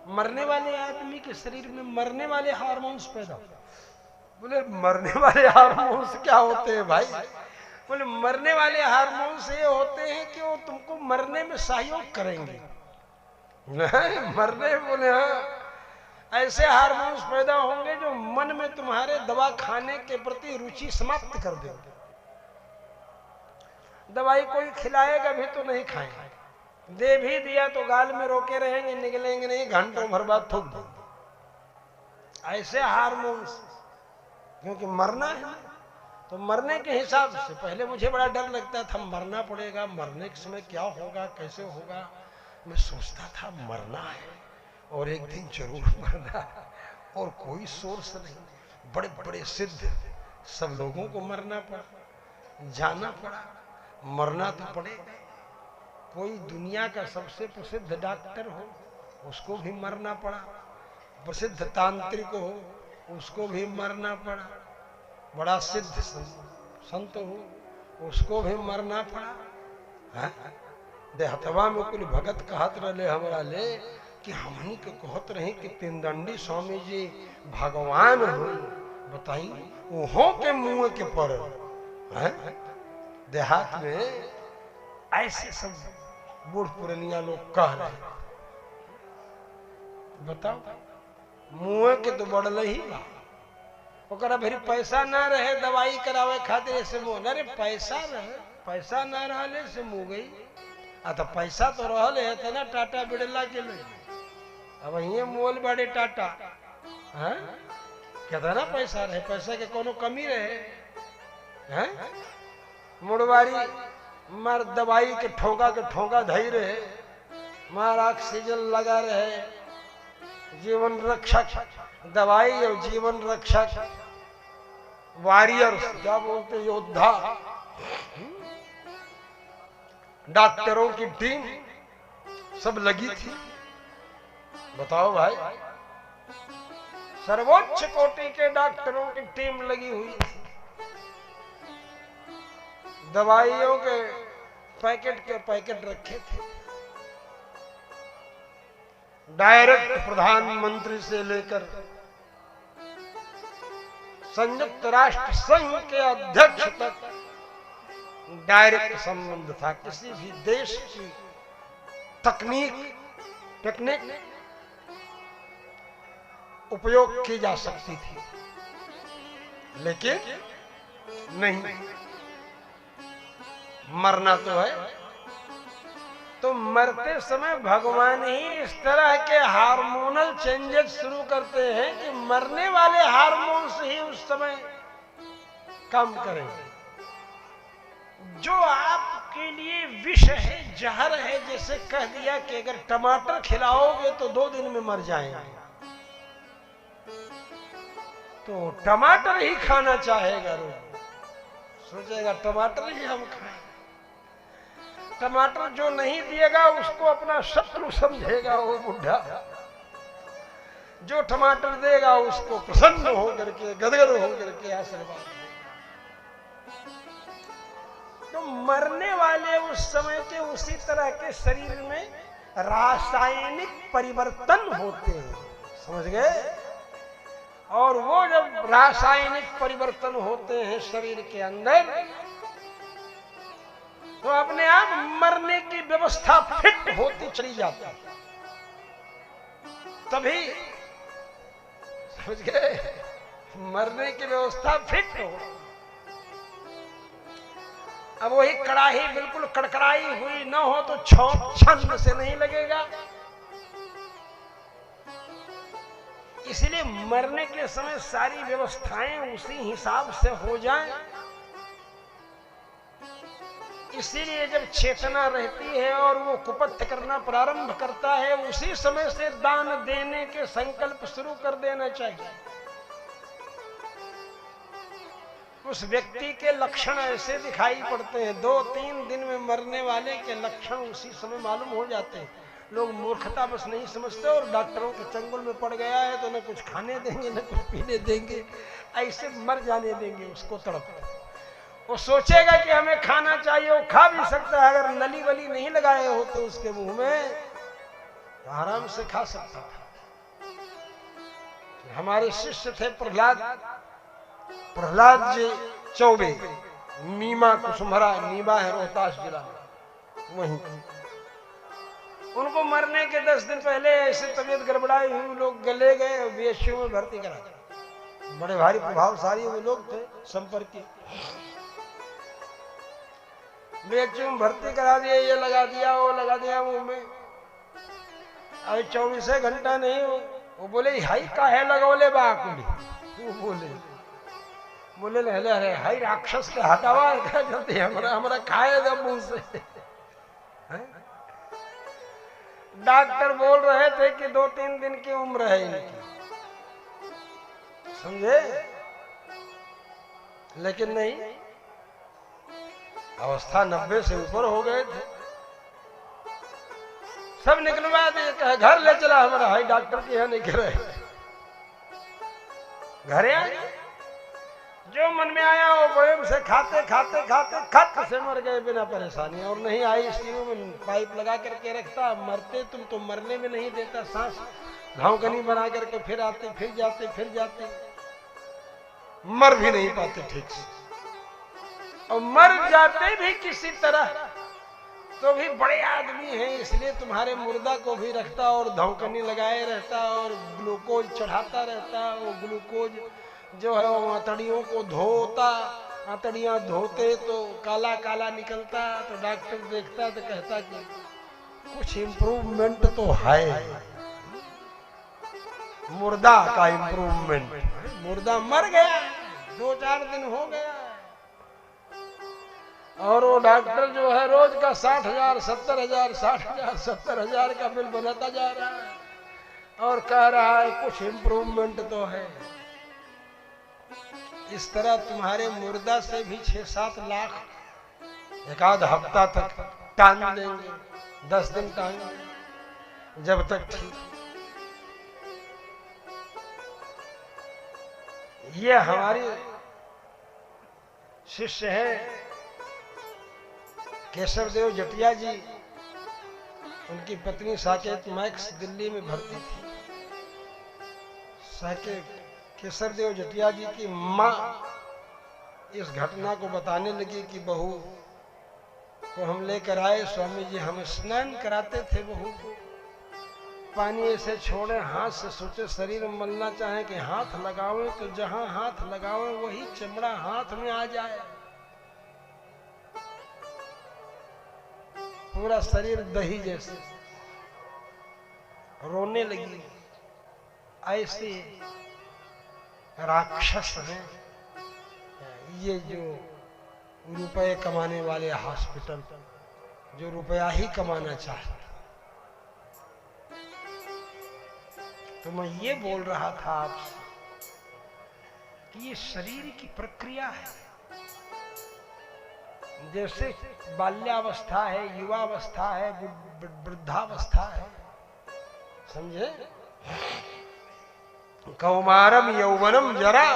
मरने वाले आदमी के शरीर में मरने वाले हार्मोन्स पैदा होते। बोले मरने वाले हार्मोन्स क्या होते हैं भाई? बोले मरने वाले हार्मोन्स ये होते हैं कि वो तुमको मरने में सहयोग करेंगे। मरने, बोले हाँ, ऐसे हार्मोन्स पैदा होंगे जो मन में तुम्हारे दवा खाने के प्रति रुचि समाप्त कर देंगे। दवाई कोई खिलाएगा भी तो नहीं खाएंगे, दे भी दिया तो गाल में रोके रहेंगे, निकलेंगे नहीं, घंटों भर बाद थूक देंगे। ऐसे हार्मोन्स, क्योंकि मरना है। तो मरने के हिसाब से पहले मुझे बड़ा डर लगता था, मरना पड़ेगा, मरने के समय क्या होगा, कैसे होगा। मैं सोचता था मरना है और एक दिन जरूर मरना है, और कोई सोर्स नहीं। बड़े बड़े सिद्ध सब लोगों को मरना पड़ा, जाना पड़ा, मरना तो पड़ेगा। कोई दुनिया का सबसे प्रसिद्ध डॉक्टर हो उसको भी मरना पड़ा, प्रसिद्ध तांत्रिक हो उसको भी मरना पड़ा, बड़ा सिद्ध संत हो उसको भी मरना पड़ा। देहतवा में कुल भगत कहत रहे हमरा ले कि हमनी के कहत रहे कि तीनदंडी स्वामी जी भगवान हो। बताई उहों के मुंह के पर देहात में ऐसे सब बूढ़ पुरनिया लोग कह रहे। बताओ, मुंह के तो बढ़ल ही बा, ओकरा भरी पैसा ना रहे दवाई करावे खातिर ऐसे मुंह। अरे पैसा रहे, पैसा ना रहले से मुंह गई। तो पैसा तो रहल है तो ना टाटा बिड़ला के लोग, अब ये मोल बड़े टाटा हाँ कितना पैसा रहे, पैसा के कोनो कमी रहे हैं? मुड़वारी मार दवाई के ठोंगा धई रहे, मार ऑक्सीजन लगा रहे, जीवन रक्षक दवाई और जीवन रक्षक वॉरियर क्या बोलते योद्धा डॉक्टरों की टीम सब लगी थी। बताओ भाई, सर्वोच्च कोटि के डॉक्टरों की टीम लगी हुई थी। दवाइयों के पैकेट रखे थे। डायरेक्ट प्रधानमंत्री से लेकर संयुक्त राष्ट्र संघ के अध्यक्ष तक डायरेक्ट संबंध था। किसी भी देश की टेक्निक उपयोग की जा सकती थी, लेकिन नहीं, मरना तो है। तो मरते समय भगवान ही इस तरह के हार्मोनल चेंजेस शुरू करते हैं कि मरने वाले हार्मोन्स ही उस समय काम करेंगे। जो आपके लिए विष है, जहर है, जैसे कह दिया कि अगर टमाटर खिलाओगे तो 2 दिन में मर जाएंगे, तो टमाटर ही खाना चाहेगा रोज, सोचेगा टमाटर ही हम खाएं। टमाटर जो नहीं दिएगा उसको अपना शत्रु समझेगा वो बुढ़ा, जो टमाटर देगा उसको प्रसन्न होकर के गदगद होकर के आशीर्वाद। तो मरने वाले उस समय के उसी तरह के शरीर में रासायनिक परिवर्तन होते हैं, समझ गए? और वो जब रासायनिक परिवर्तन होते हैं शरीर के अंदर, तो अपने आप मरने की व्यवस्था फिट होती चली जाती है। तभी समझ गए, मरने की व्यवस्था फिट हो। अब वही कड़ाही बिल्कुल कड़कड़ाई हुई न हो तो छन्न से नहीं लगेगा। इसलिए मरने के समय सारी व्यवस्थाएं उसी हिसाब से हो जाएं। इसीलिए जब चेतना रहती है और वो कुपथ करना प्रारंभ करता है, उसी समय से दान देने के संकल्प शुरू कर देना चाहिए। उस व्यक्ति के लक्षण ऐसे दिखाई पड़ते हैं, 2-3 दिन में मरने वाले के लक्षण उसी समय मालूम हो जाते हैं। लोग मूर्खता बस नहीं समझते और डॉक्टरों के चंगुल में पड़ गया है तो न कुछ खाने देंगे न कुछ पीने देंगे, ऐसे मर जाने देंगे उसको तड़प। वो सोचेगा कि हमें खाना चाहिए, वो खा भी सकता है, अगर नली वली नहीं लगाए होते उसके मुंह में तो आराम से खा सकता था। हमारे शिष्य थे प्रहलाद जी चौबे, नीमा कुसुमरा, नीमा है रोहतास जिला में, वहीं। उनको मरने के 10 दिन पहले ऐसे तबीयत गड़बड़ाई हुई, लोग गले गए, बीएचयू में भर्ती करा। बड़े भारी प्रभावशाली वो लोग थे, संपर्क के। बीएचयू में भर्ती करा दिया, ये लगा दिया, वो लगा दिया मुंह में। अभी 24 घंटा नहीं वो बोले हाई काहे लगौले बाकुली, वो बोले अरे हाई राक्षस के हटावा क्या जल्दी, हमारा खाएगा मुंह से। डॉक्टर बोल रहे थे कि 2-3 दिन की उम्र है इनकी, समझे, लेकिन नहीं, अवस्था 90 से ऊपर हो गए थे। सब निकलवा दिए, घर ले चला हमारा, हाई डॉक्टर के यहाँ नहीं रहे, घरे आ गए। जो मन में आया वो प्रेम से खाते खाते खाते खत से मर गए बिना परेशानी। और नहीं आईसीयू में पाइप लगा करके रखता, मरते तुम तो मरने में नहीं देता, सांस घावकनी बना करके फिर आते फिर जाते, मर भी नहीं पाते ठीक से, और मर जाते भी किसी तरह तो भी बड़े आदमी हैं, इसलिए तुम्हारे मुर्दा को भी रखता और धौकनी लगाए रहता और ग्लूकोज चढ़ाता रहता। वो ग्लूकोज जो है वो आंतड़ियों को धोता, आंतड़ियां धोते तो काला काला निकलता, तो डॉक्टर देखता तो कहता कि कुछ इम्प्रूवमेंट तो है, मुर्दा का इम्प्रूवमेंट। मुर्दा मर गया, 2-4 दिन हो गया, और वो डॉक्टर जो है रोज का 60,000 70,000 60,000 70,000 का बिल बनाता जा रहा है और कह रहा है कुछ इम्प्रूवमेंट तो है। इस तरह तुम्हारे मुर्दा से भी 6-7 लाख एक आध हफ्ता तक टांग देंगे, 10 दिन टांग, जब तक ठीक। ये हमारी शिष्य है केशव देव जटिया जी, उनकी पत्नी साकेत मैक्स दिल्ली में भर्ती थी। साकेत केशव देव जटिया जी की माँ इस घटना को बताने लगी कि बहू को हम लेकर आए, स्वामी जी हमें स्नान कराते थे, बहू को पानी ऐसे छोड़े, हाथ से सोचे शरीर में मलना चाहे कि हाथ लगावे तो जहां हाथ लगावे वही चमड़ा हाथ में आ जाए, पूरा शरीर दही जैसे। रोने लगी। ऐसे राक्षस हैं ये जो रुपए कमाने वाले हॉस्पिटल, जो रुपया ही कमाना चाहते। तो मैं ये बोल रहा था आपसे कि ये शरीर की प्रक्रिया है, जैसे बाल्यावस्था है, युवावस्था है, वृद्धावस्था है, समझे। कौमारम यौवनम जरा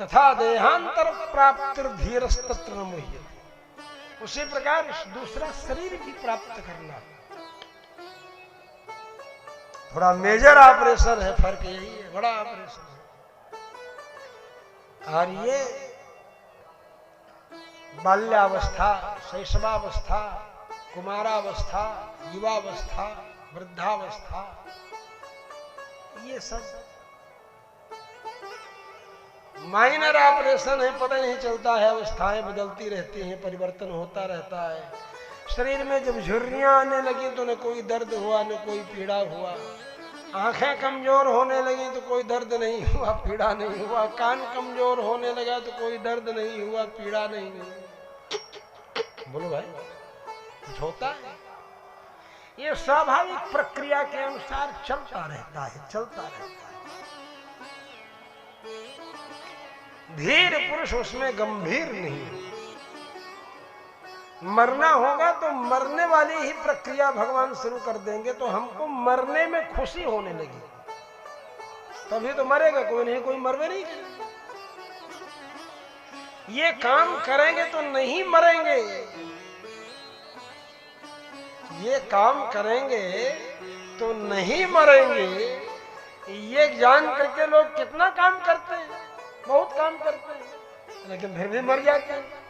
तथा देहांतर प्राप्तिर्धीरस्तत्र न मुह्यते। उसी प्रकार दूसरा शरीर भी प्राप्त करना थोड़ा मेजर ऑपरेशन है, फर्क यही है, बड़ा ऑपरेशन है। और ये बाल्यावस्था, शैशवावस्था, कुमारावस्था, युवावस्था, वृद्धावस्था, ये सब माइनर ऑपरेशन है, पता नहीं चलता है, अवस्थाएं बदलती रहती हैं, परिवर्तन होता रहता है। शरीर में जब झुर्रियां आने लगी तो न कोई दर्द हुआ न कोई पीड़ा हुआ, आंखें कमजोर होने लगी तो कोई दर्द नहीं हुआ, पीड़ा नहीं हुआ, कान कमजोर होने लगा तो कोई दर्द नहीं हुआ, पीड़ा नहीं हुई। बोलो भाई, कुछ होता है? ये स्वाभाविक प्रक्रिया के अनुसार चलता रहता है, चलता रहता है। धीर पुरुष उसमें गंभीर नहीं। मरना होगा तो मरने वाली ही प्रक्रिया भगवान शुरू कर देंगे, तो हमको मरने में खुशी होने लगी, तभी तो मरेगा, कोई नहीं कोई मरवे नहीं। ये काम करेंगे तो नहीं मरेंगे, ये काम करेंगे तो नहीं मरेंगे, ये जान करके लोग कितना काम करते हैं, बहुत काम करते हैं, लेकिन फिर भी मर जाते हैं।